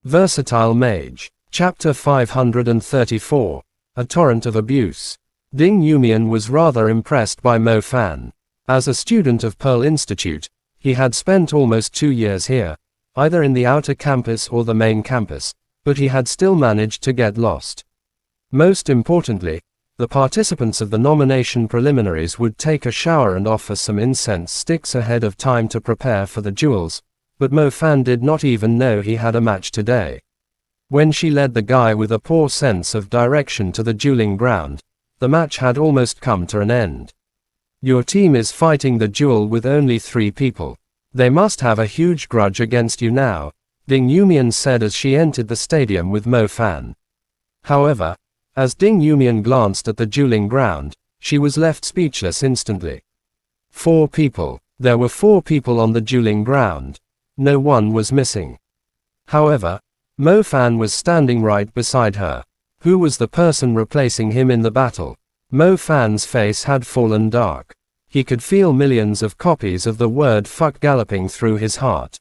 Versatile Mage. Chapter 534. A Torrent of Abuse. Ding Yumian was rather impressed by Mo Fan. As a student of Pearl Institute, he had spent almost 2 years here, either in the outer campus or the main campus, but he had still managed to get lost. Most importantly, the participants of the nomination preliminaries would take a shower and offer some incense sticks ahead of time to prepare for the duels, but Mo Fan did not even know he had a match today. When she led the guy with a poor sense of direction to the dueling ground, the match had almost come to an end. Your team is fighting the duel with only 3 people. They must have a huge grudge against you now, Ding Yumian said as she entered the stadium with Mo Fan. However, as Ding Yumian glanced at the dueling ground, she was left speechless instantly. 4 people. There were 4 people on the dueling ground. No one was missing. However, Mo Fan was standing right beside her. Who was the person replacing him in the battle? Mo Fan's face had fallen dark. He could feel millions of copies of the word fuck galloping through his heart.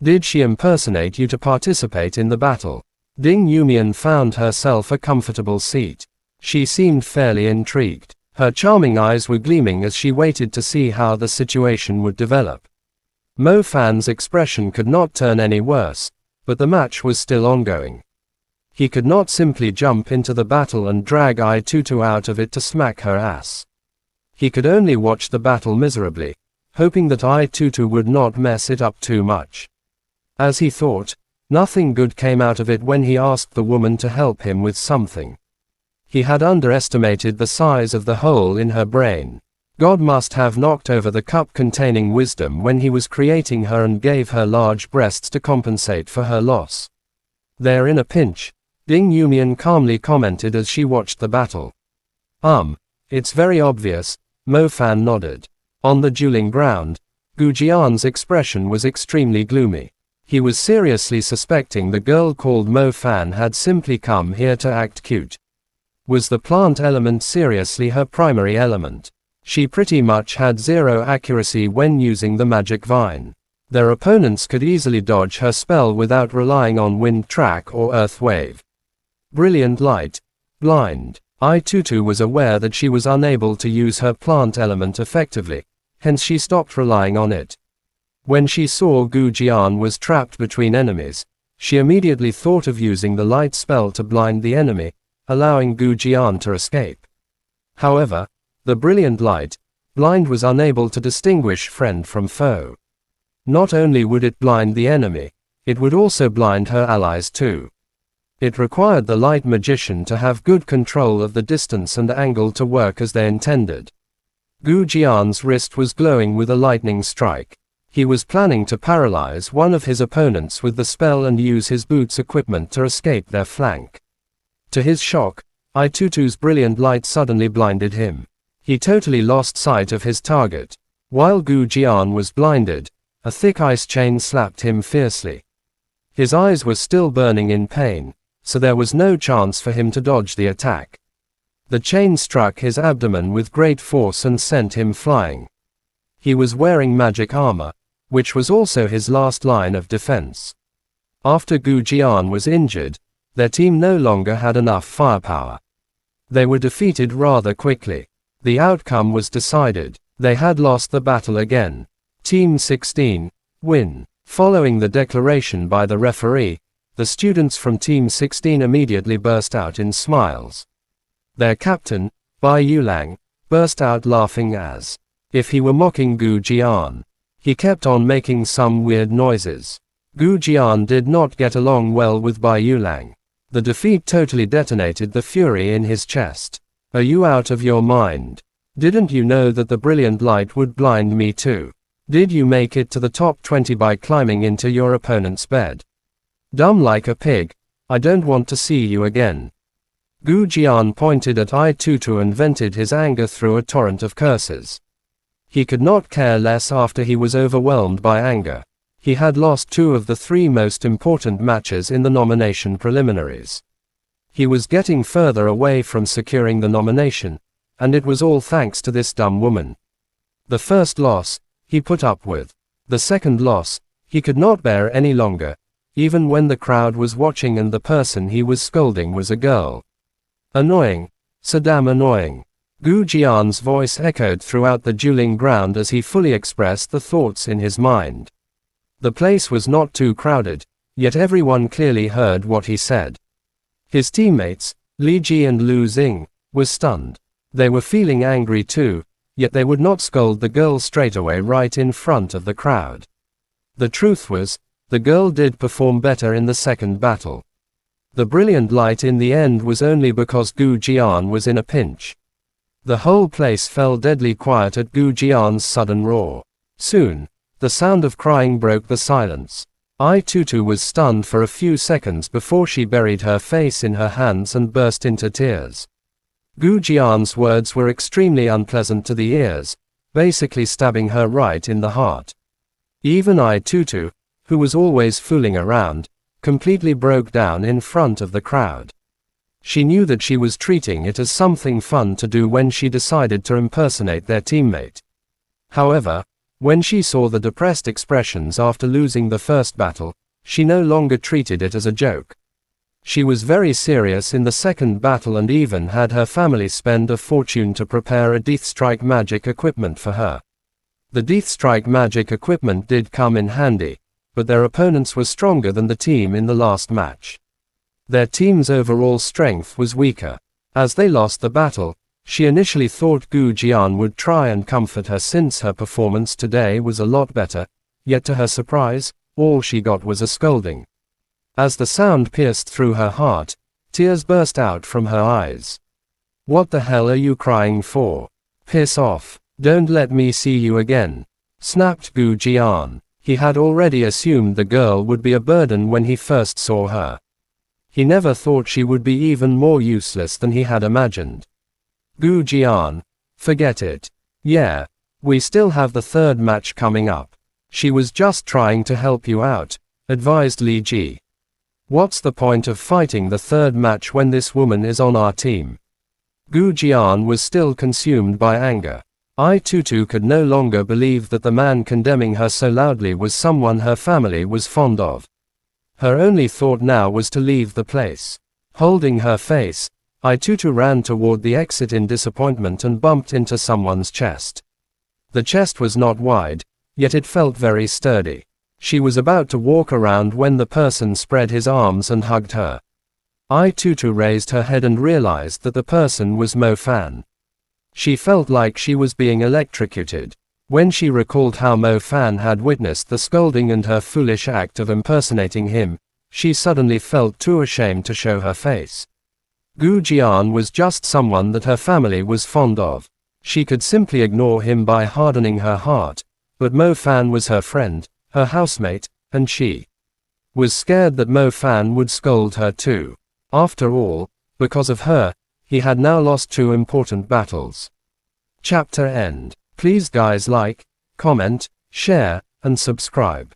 Did she impersonate you to participate in the battle? Ding Yumian found herself a comfortable seat. She seemed fairly intrigued. Her charming eyes were gleaming as she waited to see how the situation would develop. Mo Fan's expression could not turn any worse, but the match was still ongoing. He could not simply jump into the battle and drag I-Tutu out of it to smack her ass. He could only watch the battle miserably, hoping that I-Tutu would not mess it up too much. As he thought, nothing good came out of it when he asked the woman to help him with something. He had underestimated the size of the hole in her brain. God must have knocked over the cup containing wisdom when he was creating her and gave her large breasts to compensate for her loss. They're in a pinch, Ding Yumian calmly commented as she watched the battle. It's very obvious, Mo Fan nodded. On the dueling ground, Gu Jian's expression was extremely gloomy. He was seriously suspecting the girl called Mo Fan had simply come here to act cute. Was the plant element seriously her primary element? She pretty much had 0 accuracy when using the magic vine. Their opponents could easily dodge her spell without relying on wind track or earth wave. Brilliant light. Blind. I-Tutu was aware that she was unable to use her plant element effectively, hence she stopped relying on it. When she saw Gu Jian was trapped between enemies, she immediately thought of using the light spell to blind the enemy, allowing Gu Jian to escape. However, the brilliant light, blind was unable to distinguish friend from foe. Not only would it blind the enemy, it would also blind her allies too. It required the light magician to have good control of the distance and angle to work as they intended. Gu Jian's wrist was glowing with a lightning strike. He was planning to paralyze one of his opponents with the spell and use his boots equipment to escape their flank. To his shock, I-Tutu's brilliant light suddenly blinded him. He totally lost sight of his target. While Gu Jian was blinded, a thick ice chain slapped him fiercely. His eyes were still burning in pain, so there was no chance for him to dodge the attack. The chain struck his abdomen with great force and sent him flying. He was wearing magic armor, which was also his last line of defense. After Gu Jian was injured, their team no longer had enough firepower. They were defeated rather quickly. The outcome was decided. They had lost the battle again. Team 16, win. Following the declaration by the referee, the students from Team 16 immediately burst out in smiles. Their captain, Bai Yulang, burst out laughing as if he were mocking Gu Jian. He kept on making some weird noises. Gu Jian did not get along well with Bai Yulang. The defeat totally detonated the fury in his chest. Are you out of your mind? Didn't you know that the brilliant light would blind me too? Did you make it to the top 20 by climbing into your opponent's bed? Dumb like a pig. I don't want to see you again. Gu Jian pointed at I-Tutu and vented his anger through a torrent of curses. He could not care less after he was overwhelmed by anger. He had lost 2 of the 3 most important matches in the nomination preliminaries. He was getting further away from securing the nomination, and it was all thanks to this dumb woman. The first loss, he put up with. The second loss, he could not bear any longer. even when the crowd was watching and the person he was scolding was a girl. Annoying. So damn annoying. Gu Jian's voice echoed throughout the dueling ground as he fully expressed the thoughts in his mind. The place was not too crowded, yet everyone clearly heard what he said. His teammates, Li Ji and Lu Xing, were stunned. They were feeling angry too, yet they would not scold the girl straight away right in front of the crowd. The truth was, the girl did perform better in the second battle. The brilliant light in the end was only because Gu Jian was in a pinch. The whole place fell deadly quiet at Gu Jian's sudden roar. Soon, the sound of crying broke the silence. Ai Tutu was stunned for a few seconds before she buried her face in her hands and burst into tears. Gu Jian's words were extremely unpleasant to the ears, basically stabbing her right in the heart. Even Ai Tutu, who was always fooling around, completely broke down in front of the crowd. She knew that she was treating it as something fun to do when she decided to impersonate their teammate. However, when she saw the depressed expressions after losing the first battle, she no longer treated it as a joke. She was very serious in the second battle and even had her family spend a fortune to prepare a Death Strike magic equipment for her. The Death Strike magic equipment did come in handy, but their opponents were stronger than the team in the last match. Their team's overall strength was weaker. As they lost the battle, she initially thought Gu Jian would try and comfort her since her performance today was a lot better, yet to her surprise, all she got was a scolding. As the sound pierced through her heart, tears burst out from her eyes. "What the hell are you crying for? Piss off. Don't let me see you again," snapped Gu Jian. He had already assumed the girl would be a burden when he first saw her. He never thought she would be even more useless than he had imagined. "Gu Jian, forget it. Yeah, we still have the third match coming up. She was just trying to help you out," advised Li Ji. "What's the point of fighting the third match when this woman is on our team?" Gu Jian was still consumed by anger. Ai Tutu could no longer believe that the man condemning her so loudly was someone her family was fond of. Her only thought now was to leave the place. Holding her face, Ai Tutu ran toward the exit in disappointment and bumped into someone's chest. The chest was not wide, yet it felt very sturdy. She was about to walk around when the person spread his arms and hugged her. Ai Tutu raised her head and realized that the person was Mo Fan. She felt like she was being electrocuted. When she recalled how Mo Fan had witnessed the scolding and her foolish act of impersonating him, she suddenly felt too ashamed to show her face. Gu Jian was just someone that her family was fond of. She could simply ignore him by hardening her heart, but Mo Fan was her friend, her housemate, and she was scared that Mo Fan would scold her too. After all, because of her, he had now lost 2 important battles. Chapter end. Please guys like, comment, share, and subscribe.